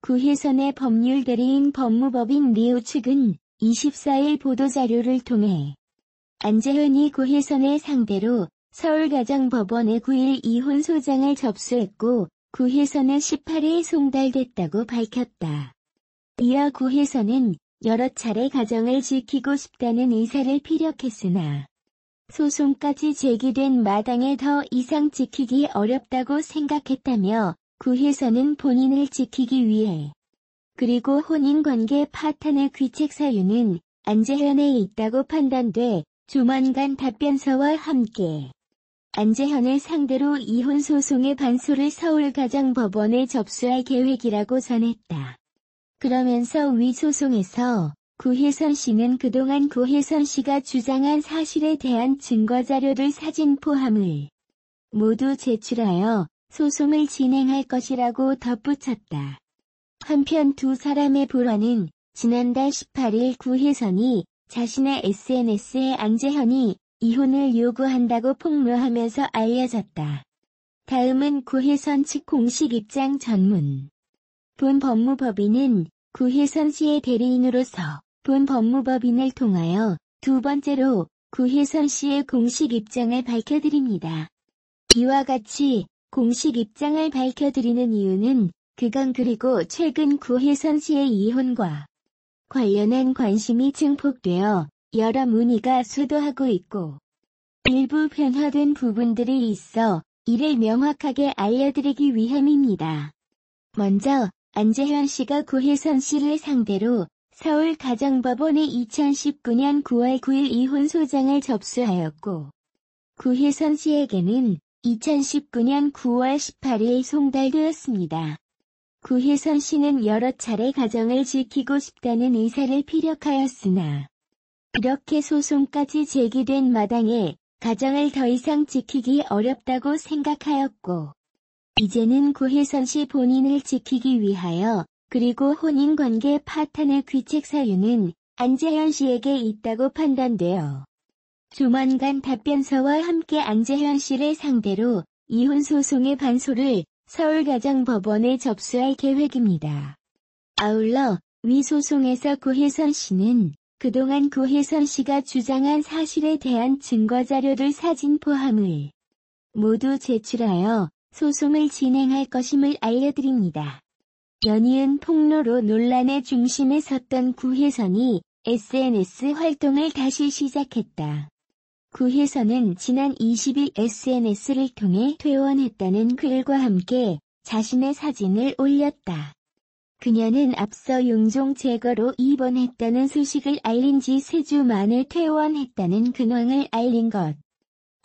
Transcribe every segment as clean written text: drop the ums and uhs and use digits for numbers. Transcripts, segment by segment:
구혜선의 법률 대리인 법무법인 리우 측은 24일 보도자료를 통해 안재현이 구혜선을 상대로 서울가정법원에 9일 이혼 소장을 접수했고 구혜선은 18일 송달됐다고 밝혔다. 이어 구혜선은 여러 차례 가정을 지키고 싶다는 의사를 피력했으나 소송까지 제기된 마당에 더 이상 지키기 어렵다고 생각했다며 구혜선은 본인을 지키기 위해 그리고 혼인관계 파탄의 귀책 사유는 안재현에 있다고 판단돼 조만간 답변서와 함께 안재현을 상대로 이혼 소송의 반소를 서울가정법원에 접수할 계획이라고 전했다. 그러면서 위 소송에서 구혜선 씨는 그동안 구혜선 씨가 주장한 사실에 대한 증거자료를 사진 포함을 모두 제출하여 소송을 진행할 것이라고 덧붙였다. 한편 두 사람의 불화는 지난달 18일 구혜선이 자신의 SNS에 안재현이 이혼을 요구한다고 폭로하면서 알려졌다. 다음은 구혜선 측 공식 입장 전문. 본 법무법인은 구혜선 씨의 대리인으로서 본 법무법인을 통하여 두 번째로 구혜선 씨의 공식 입장을 밝혀드립니다. 이와 같이 공식 입장을 밝혀드리는 이유는 그간 그리고 최근 구혜선 씨의 이혼과 관련한 관심이 증폭되어 여러 문의가 쇄도하고 있고 일부 변화된 부분들이 있어 이를 명확하게 알려드리기 위함입니다. 먼저 안재현 씨가 구혜선 씨를 상대로 서울가정법원에 2019년 9월 9일 이혼 소장을 접수하였고 구혜선 씨에게는 2019년 9월 18일 송달되었습니다. 구혜선 씨는 여러 차례 가정을 지키고 싶다는 의사를 피력하였으나 이렇게 소송까지 제기된 마당에 가정을 더 이상 지키기 어렵다고 생각하였고 이제는 구혜선 씨 본인을 지키기 위하여 그리고 혼인관계 파탄의 귀책 사유는 안재현 씨에게 있다고 판단되어 조만간 답변서와 함께 안재현 씨를 상대로 이혼 소송의 반소를 서울가정법원에 접수할 계획입니다. 아울러 위 소송에서 구혜선 씨는 그동안 구혜선 씨가 주장한 사실에 대한 증거자료를 사진 포함을 모두 제출하여 소송을 진행할 것임을 알려드립니다. 연이은 폭로로 논란의 중심에 섰던 구혜선이 SNS 활동을 다시 시작했다. 구혜선은 지난 20일 SNS를 통해 퇴원했다는 글과 함께 자신의 사진을 올렸다. 그녀는 앞서 용종 제거로 입원했다는 소식을 알린 지 3주 만에 퇴원했다는 근황을 알린 것.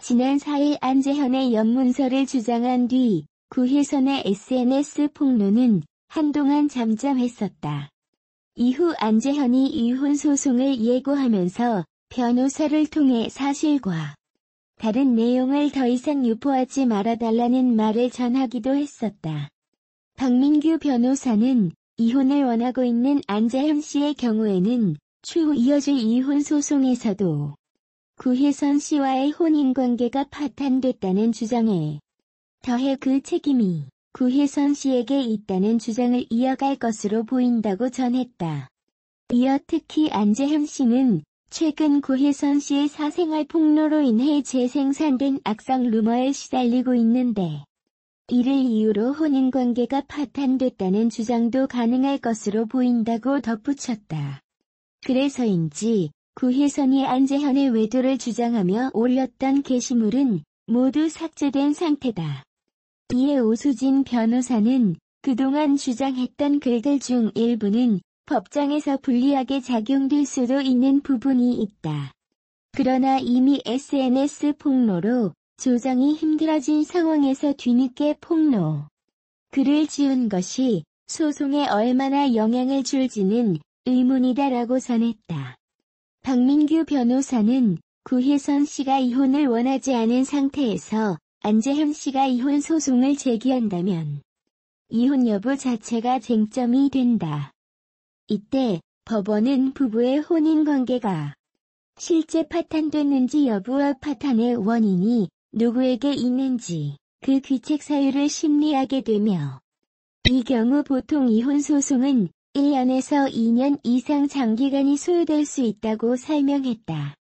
지난 4일 안재현의 연문서를 주장한 뒤 구혜선의 SNS 폭로는 한동안 잠잠했었다. 이후 안재현이 이혼 소송을 예고하면서 변호사를 통해 사실과 다른 내용을 더 이상 유포하지 말아달라는 말을 전하기도 했었다. 박민규 변호사는 이혼을 원하고 있는 안재현 씨의 경우에는 추후 이어질 이혼 소송에서도 구혜선 씨와의 혼인관계가 파탄됐다는 주장에 더해 그 책임이 구혜선 씨에게 있다는 주장을 이어갈 것으로 보인다고 전했다. 이어 특히 안재현 씨는 최근 구혜선 씨의 사생활 폭로로 인해 재생산된 악성 루머에 시달리고 있는데 이를 이유로 혼인관계가 파탄됐다는 주장도 가능할 것으로 보인다고 덧붙였다. 그래서인지 구혜선이 안재현의 외도를 주장하며 올렸던 게시물은 모두 삭제된 상태다. 이에 오수진 변호사는 그동안 주장했던 글들 중 일부는 법정에서 불리하게 작용될 수도 있는 부분이 있다. 그러나 이미 SNS 폭로로 조정이 힘들어진 상황에서 뒤늦게 폭로 글을 지운 것이 소송에 얼마나 영향을 줄지는 의문이다라고 전했다. 박민규 변호사는 구혜선 씨가 이혼을 원하지 않은 상태에서 안재현 씨가 이혼 소송을 제기한다면 이혼 여부 자체가 쟁점이 된다. 이때 법원은 부부의 혼인관계가 실제 파탄됐는지 여부와 파탄의 원인이 누구에게 있는지 그 귀책 사유를 심리하게 되며 이 경우 보통 이혼 소송은 1년에서 2년 이상 장기간이 소요될 수 있다고 설명했다.